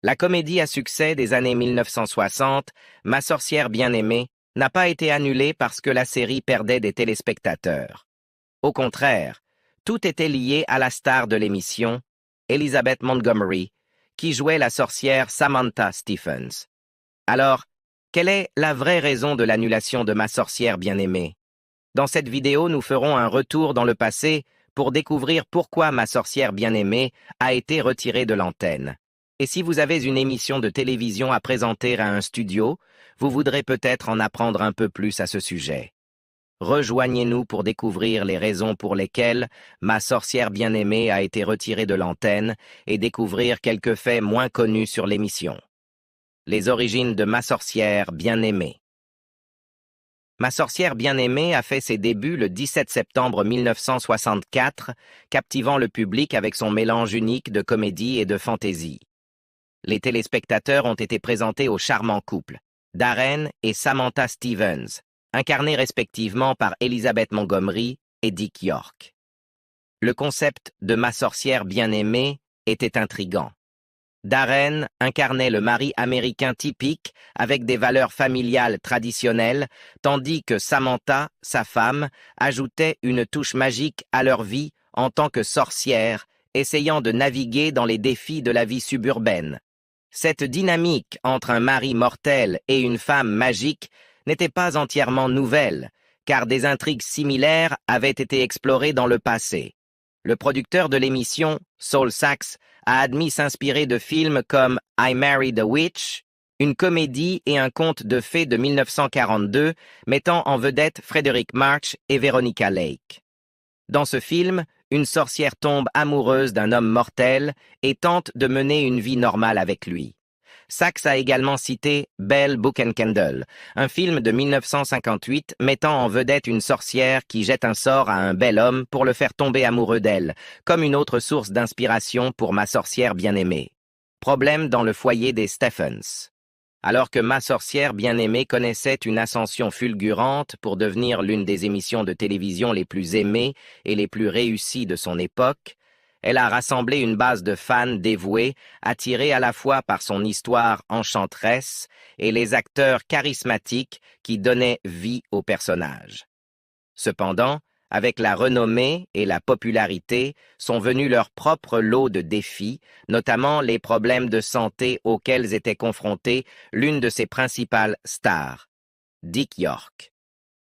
La comédie à succès des années 1960, Ma sorcière bien-aimée, n'a pas été annulée parce que la série perdait des téléspectateurs. Au contraire, tout était lié à la star de l'émission, Elizabeth Montgomery, qui jouait la sorcière Samantha Stephens. Alors, quelle est la vraie raison de l'annulation de Ma sorcière bien-aimée? Dans cette vidéo, nous ferons un retour dans le passé pour découvrir pourquoi Ma sorcière bien-aimée a été retirée de l'antenne. Et si vous avez une émission de télévision à présenter à un studio, vous voudrez peut-être en apprendre un peu plus à ce sujet. Rejoignez-nous pour découvrir les raisons pour lesquelles Ma sorcière bien-aimée a été retirée de l'antenne et découvrir quelques faits moins connus sur l'émission. Les origines de Ma sorcière bien-aimée. Ma sorcière bien-aimée a fait ses débuts le 17 septembre 1964, captivant le public avec son mélange unique de comédie et de fantaisie. Les téléspectateurs ont été présentés au charmant couple, Darren et Samantha Stephens, incarnés respectivement par Elizabeth Montgomery et Dick York. Le concept de Ma sorcière bien-aimée était intrigant. Darren incarnait le mari américain typique avec des valeurs familiales traditionnelles, tandis que Samantha, sa femme, ajoutait une touche magique à leur vie en tant que sorcière, essayant de naviguer dans les défis de la vie suburbaine. Cette dynamique entre un mari mortel et une femme magique n'était pas entièrement nouvelle, car des intrigues similaires avaient été explorées dans le passé. Le producteur de l'émission, Saul Sachs, a admis s'inspirer de films comme I Married a Witch, une comédie et un conte de fées de 1942 mettant en vedette Frederick March et Veronica Lake. Dans ce film, une sorcière tombe amoureuse d'un homme mortel et tente de mener une vie normale avec lui. Sachs a également cité Belle Book and Candle, un film de 1958 mettant en vedette une sorcière qui jette un sort à un bel homme pour le faire tomber amoureux d'elle, comme une autre source d'inspiration pour Ma sorcière bien-aimée. Problème dans le foyer des Stephens. Alors que Ma sorcière bien-aimée connaissait une ascension fulgurante pour devenir l'une des émissions de télévision les plus aimées et les plus réussies de son époque, elle a rassemblé une base de fans dévoués, attirés à la fois par son histoire enchanteresse et les acteurs charismatiques qui donnaient vie au personnage. Cependant, avec la renommée et la popularité, sont venus leur propre lot de défis, notamment les problèmes de santé auxquels était confrontée l'une de ses principales stars, Dick York.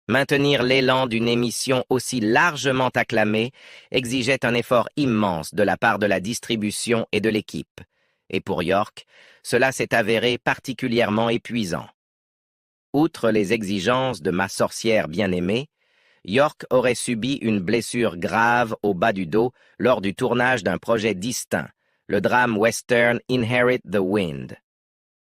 Maintenir l'élan d'une émission aussi largement acclamée exigeait un effort immense de la part de la distribution et de l'équipe. Et pour York, cela s'est avéré particulièrement épuisant. Outre les exigences de Ma sorcière bien-aimée, York aurait subi une blessure grave au bas du dos lors du tournage d'un projet distinct, le drame western Inherit the Wind.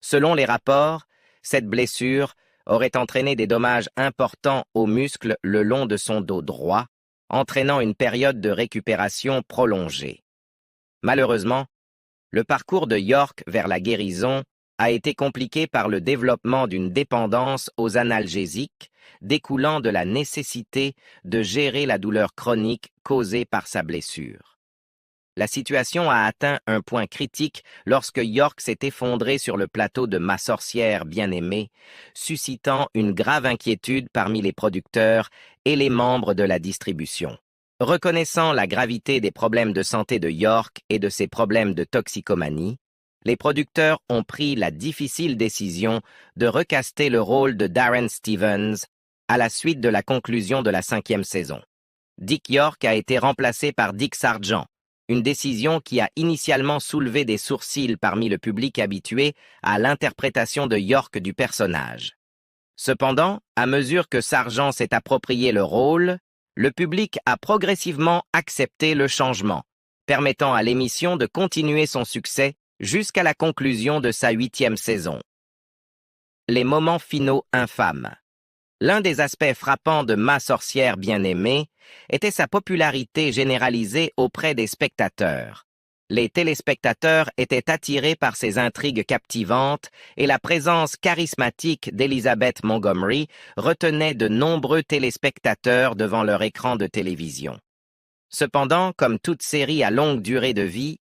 Selon les rapports, cette blessure aurait entraîné des dommages importants aux muscles le long de son dos droit, entraînant une période de récupération prolongée. Malheureusement, le parcours de York vers la guérison a été compliqué par le développement d'une dépendance aux analgésiques, découlant de la nécessité de gérer la douleur chronique causée par sa blessure. La situation a atteint un point critique lorsque York s'est effondré sur le plateau de Ma sorcière bien-aimée, suscitant une grave inquiétude parmi les producteurs et les membres de la distribution. Reconnaissant la gravité des problèmes de santé de York et de ses problèmes de toxicomanie, les producteurs ont pris la difficile décision de recaster le rôle de Darren Stephens à la suite de la conclusion de la 5e saison. Dick York a été remplacé par Dick Sargent, une décision qui a initialement soulevé des sourcils parmi le public habitué à l'interprétation de York du personnage. Cependant, à mesure que Sargent s'est approprié le rôle, le public a progressivement accepté le changement, permettant à l'émission de continuer son succès jusqu'à la conclusion de sa 8e saison. Les moments finaux infâmes. L'un des aspects frappants de Ma sorcière bien-aimée était sa popularité généralisée auprès des spectateurs. Les téléspectateurs étaient attirés par ses intrigues captivantes et la présence charismatique d'Elizabeth Montgomery retenait de nombreux téléspectateurs devant leur écran de télévision. Cependant, comme toute série à longue durée de vie,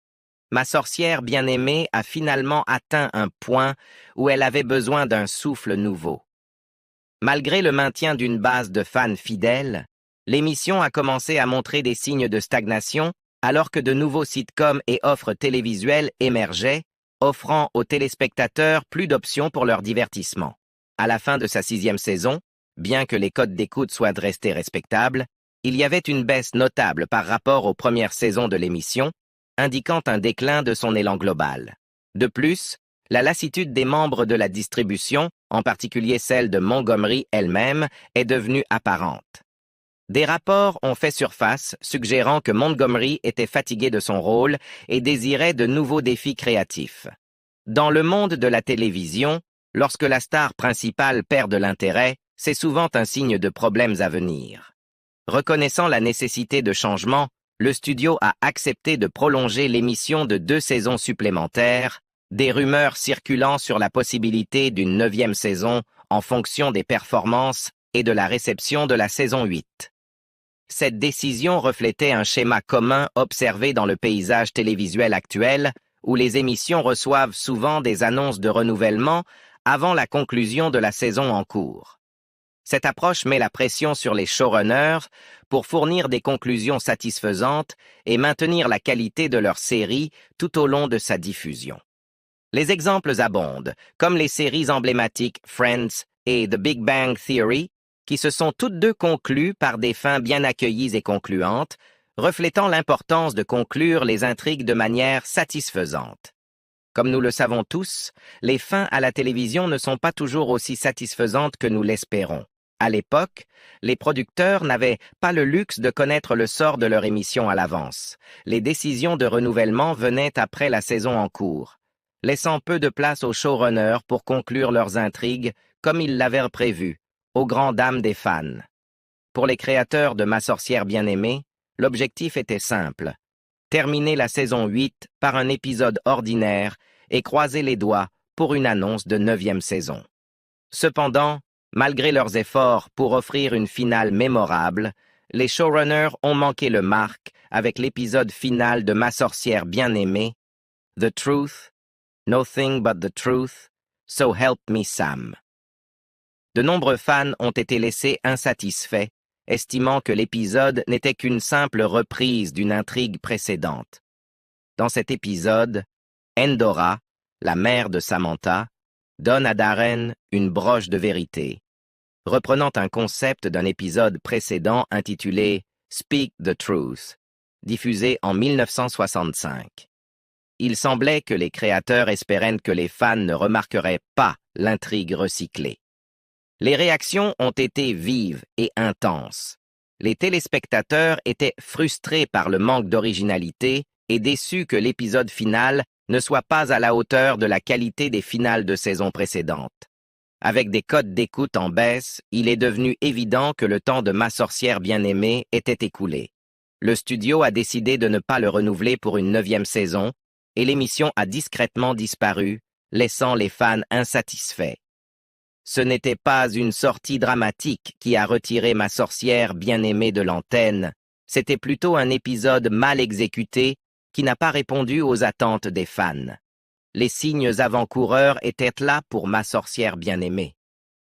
Ma sorcière bien-aimée a finalement atteint un point où elle avait besoin d'un souffle nouveau. Malgré le maintien d'une base de fans fidèles, l'émission a commencé à montrer des signes de stagnation alors que de nouveaux sitcoms et offres télévisuelles émergeaient, offrant aux téléspectateurs plus d'options pour leur divertissement. À la fin de sa 6e saison, bien que les codes d'écoute soient restés respectables, il y avait une baisse notable par rapport aux premières saisons de l'émission, indiquant un déclin de son élan global. De plus, la lassitude des membres de la distribution, en particulier celle de Montgomery elle-même, est devenue apparente. Des rapports ont fait surface, suggérant que Montgomery était fatigué de son rôle et désirait de nouveaux défis créatifs. Dans le monde de la télévision, lorsque la star principale perd de l'intérêt, c'est souvent un signe de problèmes à venir. Reconnaissant la nécessité de changement, le studio a accepté de prolonger l'émission de 2 saisons supplémentaires, des rumeurs circulant sur la possibilité d'une 9e saison en fonction des performances et de la réception de la saison 8. Cette décision reflétait un schéma commun observé dans le paysage télévisuel actuel, où les émissions reçoivent souvent des annonces de renouvellement avant la conclusion de la saison en cours. Cette approche met la pression sur les showrunners pour fournir des conclusions satisfaisantes et maintenir la qualité de leur série tout au long de sa diffusion. Les exemples abondent, comme les séries emblématiques Friends et The Big Bang Theory, qui se sont toutes deux conclues par des fins bien accueillies et concluantes, reflétant l'importance de conclure les intrigues de manière satisfaisante. Comme nous le savons tous, les fins à la télévision ne sont pas toujours aussi satisfaisantes que nous l'espérons. À l'époque, les producteurs n'avaient pas le luxe de connaître le sort de leur émission à l'avance. Les décisions de renouvellement venaient après la saison en cours, laissant peu de place aux showrunners pour conclure leurs intrigues comme ils l'avaient prévu, aux grandes dames des fans. Pour les créateurs de Ma sorcière bien-aimée, l'objectif était simple: terminer la saison 8 par un épisode ordinaire et croiser les doigts pour une annonce de 9e saison. Cependant, malgré leurs efforts pour offrir une finale mémorable, les showrunners ont manqué le marque avec l'épisode final de Ma sorcière bien-aimée, The Truth, Nothing but the Truth, So Help Me Sam. De nombreux fans ont été laissés insatisfaits, estimant que l'épisode n'était qu'une simple reprise d'une intrigue précédente. Dans cet épisode, Endora, la mère de Samantha, donne à Darren une broche de vérité, reprenant un concept d'un épisode précédent intitulé Speak the Truth, diffusé en 1965. Il semblait que les créateurs espéraient que les fans ne remarqueraient pas l'intrigue recyclée. Les réactions ont été vives et intenses. Les téléspectateurs étaient frustrés par le manque d'originalité et déçus que l'épisode final ne soit pas à la hauteur de la qualité des finales de saison précédentes. Avec des codes d'écoute en baisse, il est devenu évident que le temps de Ma sorcière bien-aimée était écoulé. Le studio a décidé de ne pas le renouveler pour une 9e saison et l'émission a discrètement disparu, laissant les fans insatisfaits. Ce n'était pas une sortie dramatique qui a retiré Ma sorcière bien-aimée de l'antenne, c'était plutôt un épisode mal exécuté qui n'a pas répondu aux attentes des fans. Les signes avant-coureurs étaient là pour Ma sorcière bien-aimée.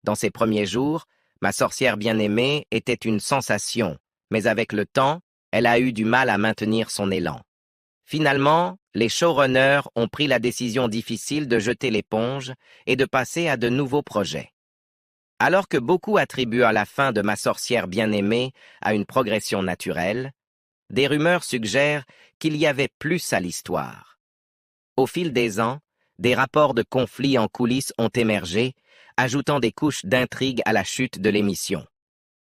Dans ses premiers jours, Ma sorcière bien-aimée était une sensation, mais avec le temps, elle a eu du mal à maintenir son élan. Finalement, les showrunners ont pris la décision difficile de jeter l'éponge et de passer à de nouveaux projets. Alors que beaucoup attribuent à la fin de Ma sorcière bien-aimée à une progression naturelle, des rumeurs suggèrent qu'il y avait plus à l'histoire. Au fil des ans, des rapports de conflits en coulisses ont émergé, ajoutant des couches d'intrigue à la chute de l'émission.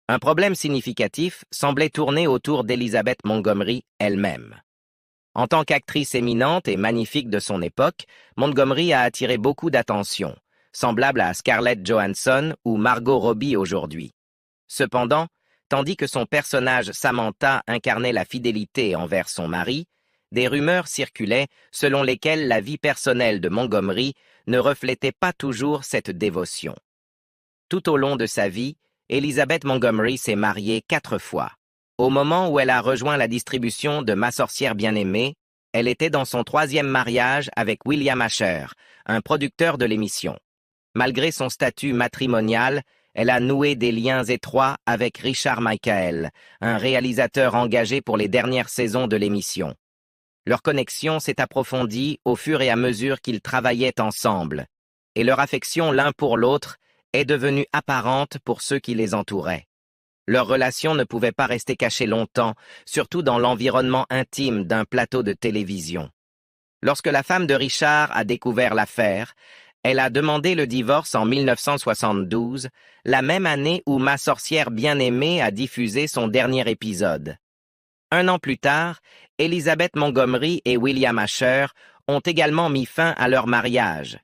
Un problème significatif semblait tourner autour d'Elizabeth Montgomery elle-même. En tant qu'actrice éminente et magnifique de son époque, Montgomery a attiré beaucoup d'attention, semblable à Scarlett Johansson ou Margot Robbie aujourd'hui. Cependant, tandis que son personnage Samantha incarnait la fidélité envers son mari, des rumeurs circulaient selon lesquelles la vie personnelle de Montgomery ne reflétait pas toujours cette dévotion. Tout au long de sa vie, Elizabeth Montgomery s'est mariée 4 fois. Au moment où elle a rejoint la distribution de Ma sorcière bien-aimée, Elle était dans son troisième mariage avec William Asher, un producteur de l'émission. Malgré son statut matrimonial, elle a noué des liens étroits avec Richard Michael, un réalisateur engagé pour les dernières saisons de l'émission. Leur connexion s'est approfondie au fur et à mesure qu'ils travaillaient ensemble, et leur affection l'un pour l'autre est devenue apparente pour ceux qui les entouraient. Leur relation ne pouvait pas rester cachée longtemps, surtout dans l'environnement intime d'un plateau de télévision. Lorsque la femme de Richard a découvert l'affaire, elle a demandé le divorce en 1972, la même année où Ma sorcière bien-aimée a diffusé son dernier épisode. Un an plus tard, Elizabeth Montgomery et William Asher ont également mis fin à leur mariage.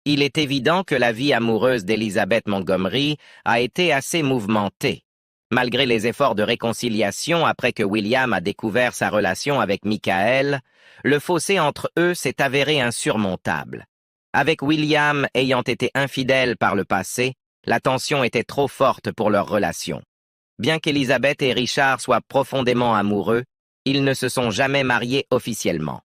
Il est évident que la vie amoureuse d'Elizabeth Montgomery a été assez mouvementée. Malgré les efforts de réconciliation après que William a découvert sa relation avec Michael, le fossé entre eux s'est avéré insurmontable. Avec William ayant été infidèle par le passé, la tension était trop forte pour leur relation. Bien qu'Elizabeth et Richard soient profondément amoureux, ils ne se sont jamais mariés officiellement.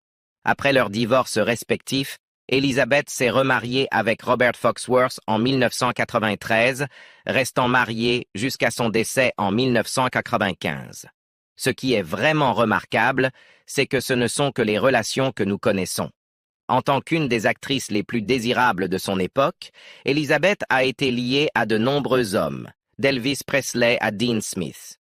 Après leur divorce respectif, Elizabeth s'est remariée avec Robert Foxworth en 1993, restant mariée jusqu'à son décès en 1995. Ce qui est vraiment remarquable, c'est que ce ne sont que les relations que nous connaissons. En tant qu'une des actrices les plus désirables de son époque, Elizabeth a été liée à de nombreux hommes, d'Elvis Presley à Dean Smith.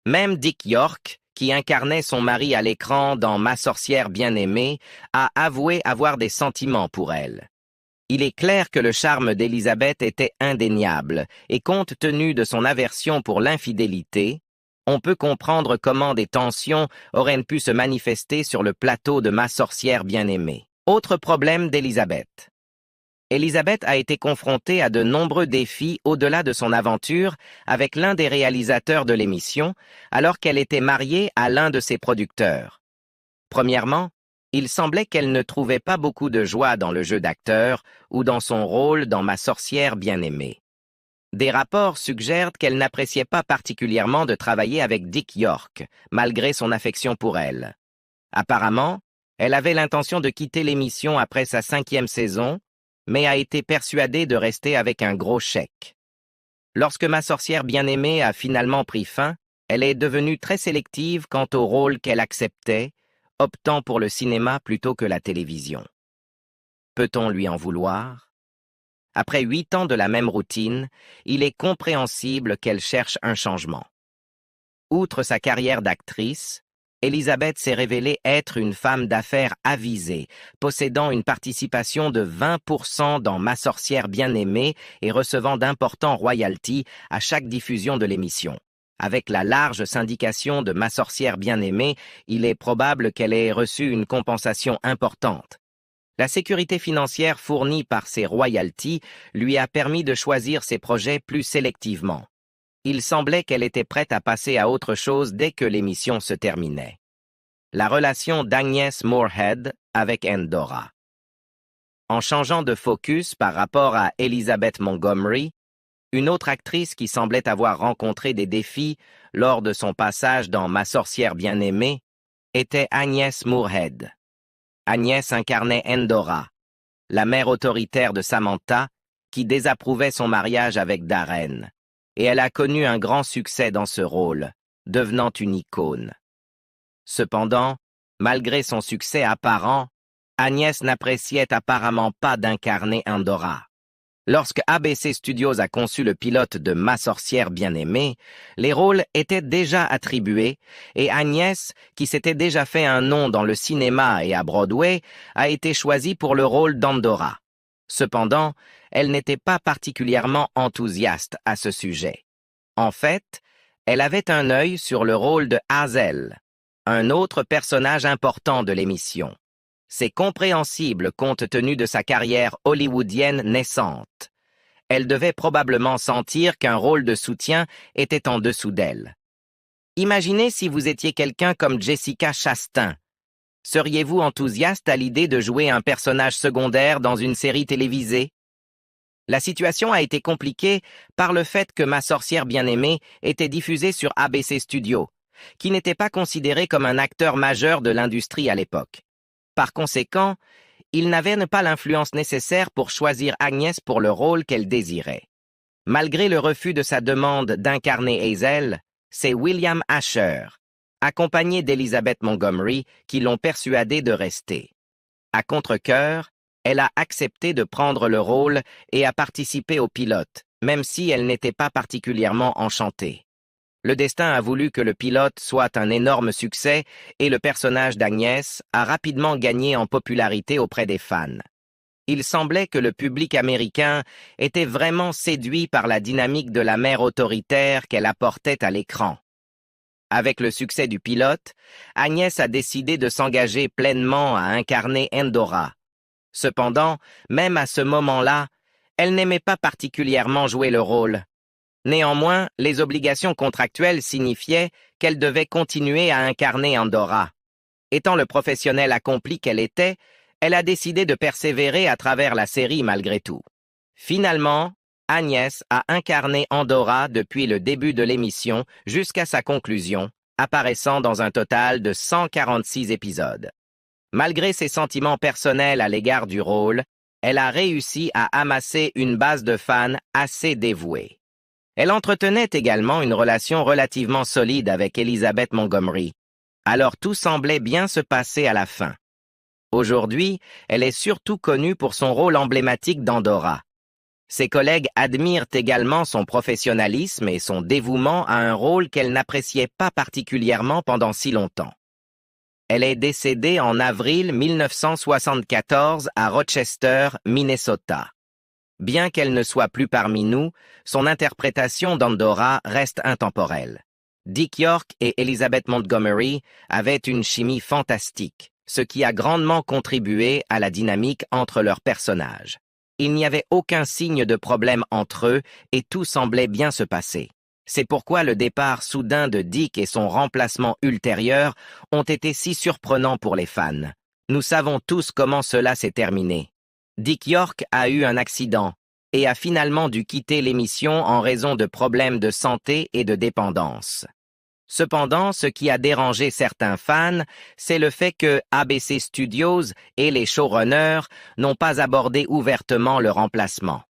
Même Dick York, qui incarnait son mari à l'écran dans Ma sorcière bien-aimée, a avoué avoir des sentiments pour elle. Il est clair que le charme d'Elizabeth était indéniable, et compte tenu de son aversion pour l'infidélité, on peut comprendre comment des tensions auraient pu se manifester sur le plateau de Ma sorcière bien-aimée. Autre problème d'Elizabeth. Elizabeth a été confrontée à de nombreux défis au-delà de son aventure avec l'un des réalisateurs de l'émission, alors qu'elle était mariée à l'un de ses producteurs. Premièrement, il semblait qu'elle ne trouvait pas beaucoup de joie dans le jeu d'acteur ou dans son rôle dans Ma sorcière bien-aimée. Des rapports suggèrent qu'elle n'appréciait pas particulièrement de travailler avec Dick York, malgré son affection pour elle. Apparemment, elle avait l'intention de quitter l'émission après sa 5e saison, mais a été persuadée de rester avec un gros chèque. Lorsque Ma sorcière bien-aimée a finalement pris fin, elle est devenue très sélective quant au rôle qu'elle acceptait, optant pour le cinéma plutôt que la télévision. Peut-on lui en vouloir? Après 8 ans de la même routine, il est compréhensible qu'elle cherche un changement. Outre sa carrière d'actrice, Elizabeth s'est révélée être une femme d'affaires avisée, possédant une participation de 20% dans Ma sorcière bien-aimée et recevant d'importants royalties à chaque diffusion de l'émission. Avec la large syndication de Ma sorcière bien-aimée, il est probable qu'elle ait reçu une compensation importante. La sécurité financière fournie par ces royalties lui a permis de choisir ses projets plus sélectivement. Il semblait qu'elle était prête à passer à autre chose dès que l'émission se terminait. La relation d'Agnès Moorehead avec Endora. En changeant de focus par rapport à Elizabeth Montgomery, une autre actrice qui semblait avoir rencontré des défis lors de son passage dans Ma sorcière bien-aimée était Agnès Moorehead. Agnès incarnait Endora, la mère autoritaire de Samantha, qui désapprouvait son mariage avec Darren. Et elle a connu un grand succès dans ce rôle, devenant une icône. Cependant, malgré son succès apparent, Agnès n'appréciait apparemment pas d'incarner Endora. Lorsque ABC Studios a conçu le pilote de Ma sorcière bien-aimée, les rôles étaient déjà attribués et Agnès, qui s'était déjà fait un nom dans le cinéma et à Broadway, a été choisie pour le rôle d'Endora. Cependant, elle n'était pas particulièrement enthousiaste à ce sujet. En fait, elle avait un œil sur le rôle de Hazel, un autre personnage important de l'émission. C'est compréhensible compte tenu de sa carrière hollywoodienne naissante. Elle devait probablement sentir qu'un rôle de soutien était en dessous d'elle. Imaginez si vous étiez quelqu'un comme Jessica Chastain. Seriez-vous enthousiaste à l'idée de jouer un personnage secondaire dans une série télévisée? La situation a été compliquée par le fait que Ma sorcière bien-aimée était diffusée sur ABC Studios, qui n'était pas considéré comme un acteur majeur de l'industrie à l'époque. Par conséquent, il n'avait pas l'influence nécessaire pour choisir Agnès pour le rôle qu'elle désirait. Malgré le refus de sa demande d'incarner Hazel, c'est William Asher, accompagné d'Elizabeth Montgomery, qui l'ont persuadée de rester. À contre-cœur, elle a accepté de prendre le rôle et a participé au pilote, même si elle n'était pas particulièrement enchantée. Le destin a voulu que le pilote soit un énorme succès et le personnage d'Agnès a rapidement gagné en popularité auprès des fans. Il semblait que le public américain était vraiment séduit par la dynamique de la mère autoritaire qu'elle apportait à l'écran. Avec le succès du pilote, Agnès a décidé de s'engager pleinement à incarner Endora. Cependant, même à ce moment-là, elle n'aimait pas particulièrement jouer le rôle. Néanmoins, les obligations contractuelles signifiaient qu'elle devait continuer à incarner Endora. Étant le professionnel accompli qu'elle était, elle a décidé de persévérer à travers la série malgré tout. Finalement, Agnès a incarné Endora depuis le début de l'émission jusqu'à sa conclusion, apparaissant dans un total de 146 épisodes. Malgré ses sentiments personnels à l'égard du rôle, elle a réussi à amasser une base de fans assez dévouée. Elle entretenait également une relation relativement solide avec Elizabeth Montgomery. Alors tout semblait bien se passer à la fin. Aujourd'hui, elle est surtout connue pour son rôle emblématique d'Endora. Ses collègues admirent également son professionnalisme et son dévouement à un rôle qu'elle n'appréciait pas particulièrement pendant si longtemps. Elle est décédée en avril 1974 à Rochester, Minnesota. Bien qu'elle ne soit plus parmi nous, son interprétation d'Endora reste intemporelle. Dick York et Elizabeth Montgomery avaient une chimie fantastique, ce qui a grandement contribué à la dynamique entre leurs personnages. Il n'y avait aucun signe de problème entre eux et tout semblait bien se passer. C'est pourquoi le départ soudain de Dick et son remplacement ultérieur ont été si surprenants pour les fans. Nous savons tous comment cela s'est terminé. Dick York a eu un accident et a finalement dû quitter l'émission en raison de problèmes de santé et de dépendance. Cependant, ce qui a dérangé certains fans, c'est le fait que ABC Studios et les showrunners n'ont pas abordé ouvertement le remplacement.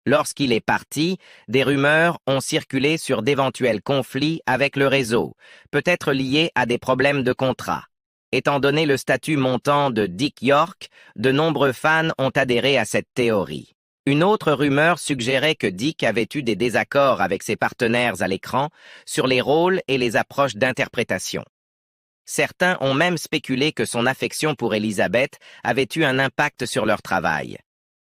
Lorsqu'il est parti, des rumeurs ont circulé sur d'éventuels conflits avec le réseau, peut-être liés à des problèmes de contrat. Étant donné le statut montant de Dick York, de nombreux fans ont adhéré à cette théorie. Une autre rumeur suggérait que Dick avait eu des désaccords avec ses partenaires à l'écran sur les rôles et les approches d'interprétation. Certains ont même spéculé que son affection pour Elizabeth avait eu un impact sur leur travail.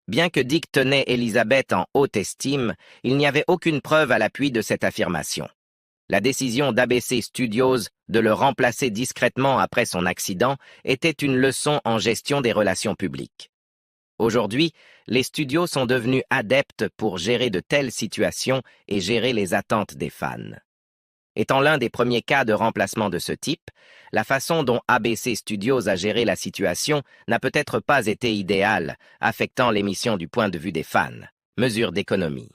Bien que Dick tenait Elizabeth en haute estime, il n'y avait aucune preuve à l'appui de cette affirmation. La décision d'ABC Studios de le remplacer discrètement après son accident était une leçon en gestion des relations publiques. Aujourd'hui, les studios sont devenus adeptes pour gérer de telles situations et gérer les attentes des fans. Étant l'un des premiers cas de remplacement de ce type, la façon dont ABC Studios a géré la situation n'a peut-être pas été idéale, affectant l'émission du point de vue des fans. Mesure d'économie.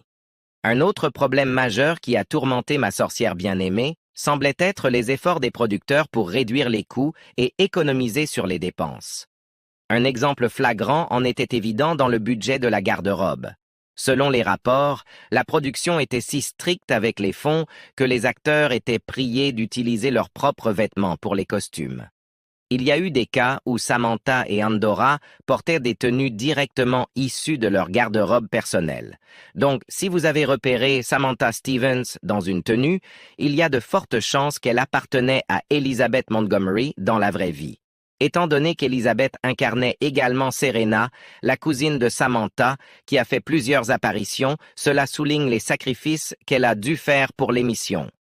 Un autre problème majeur qui a tourmenté Ma sorcière bien-aimée semblait être les efforts des producteurs pour réduire les coûts et économiser sur les dépenses. Un exemple flagrant en était évident dans le budget de la garde-robe. Selon les rapports, la production était si stricte avec les fonds que les acteurs étaient priés d'utiliser leurs propres vêtements pour les costumes. Il y a eu des cas où Samantha et Endora portaient des tenues directement issues de leur garde-robe personnelle. Donc, si vous avez repéré Samantha Stevens dans une tenue, il y a de fortes chances qu'elle appartenait à Elizabeth Montgomery dans la vraie vie. Étant donné qu'Elizabeth incarnait également Serena, la cousine de Samantha, qui a fait plusieurs apparitions, cela souligne les sacrifices qu'elle a dû faire pour l'émission.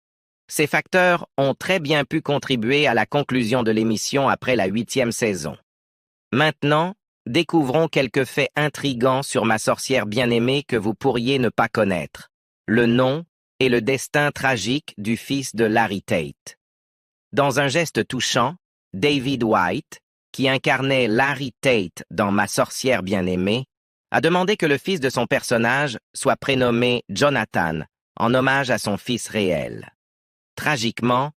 Ces facteurs ont très bien pu contribuer à la conclusion de l'émission après la 8e saison. Maintenant, découvrons quelques faits intrigants sur Ma sorcière bien-aimée que vous pourriez ne pas connaître. Le nom et le destin tragique du fils de Larry Tate. Dans un geste touchant, David White, qui incarnait Larry Tate dans Ma sorcière bien-aimée, a demandé que le fils de son personnage soit prénommé Jonathan, en hommage à son fils réel. Tragiquement,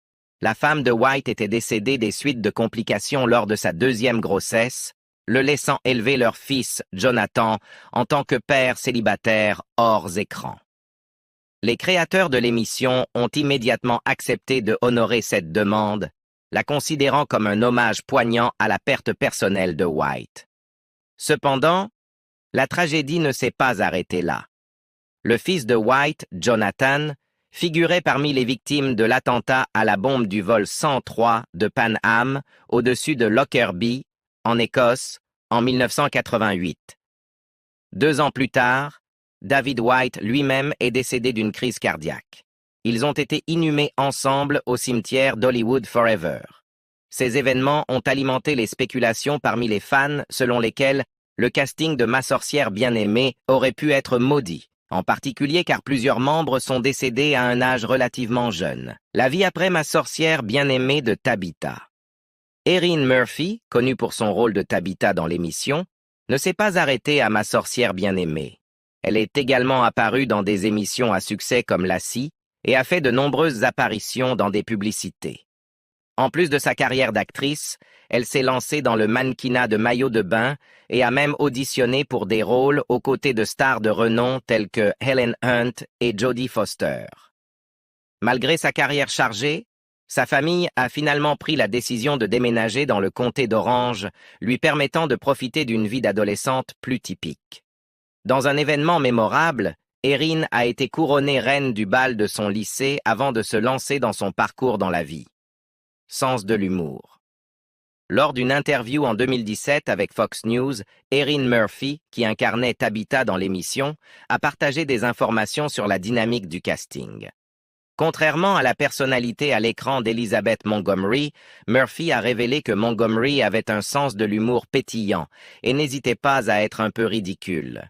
La femme de White était décédée des suites de complications lors de sa deuxième grossesse, le laissant élever leur fils, Jonathan, en tant que père célibataire hors écran. Les créateurs de l'émission ont immédiatement accepté de honorer cette demande, la considérant comme un hommage poignant à la perte personnelle de White. Cependant, la tragédie ne s'est pas arrêtée là. Le fils de White, Jonathan, figurait parmi les victimes de l'attentat à la bombe du vol 103 de Pan Am au-dessus de Lockerbie, en Écosse, en 1988. 2 ans plus tard, David White lui-même est décédé d'une crise cardiaque. Ils ont été inhumés ensemble au cimetière d'Hollywood Forever. Ces événements ont alimenté les spéculations parmi les fans selon lesquelles le casting de Ma sorcière bien-aimée aurait pu être maudit, en particulier car plusieurs membres sont décédés à un âge relativement jeune. La vie après Ma sorcière bien-aimée de Tabitha. Erin Murphy, connue pour son rôle de Tabitha dans l'émission, ne s'est pas arrêtée à Ma sorcière bien-aimée. Elle est également apparue dans des émissions à succès comme Lassie et a fait de nombreuses apparitions dans des publicités. En plus de sa carrière d'actrice, elle s'est lancée dans le mannequinat de maillots de bain et a même auditionné pour des rôles aux côtés de stars de renom telles que Helen Hunt et Jodie Foster. Malgré sa carrière chargée, sa famille a finalement pris la décision de déménager dans le comté d'Orange, lui permettant de profiter d'une vie d'adolescente plus typique. Dans un événement mémorable, Erin a été couronnée reine du bal de son lycée avant de se lancer dans son parcours dans la vie. Sens de l'humour. Lors d'une interview en 2017 avec Fox News, Erin Murphy, qui incarnait Tabitha dans l'émission, a partagé des informations sur la dynamique du casting. Contrairement à la personnalité à l'écran d'Elizabeth Montgomery, Murphy a révélé que Montgomery avait un sens de l'humour pétillant et n'hésitait pas à être un peu ridicule.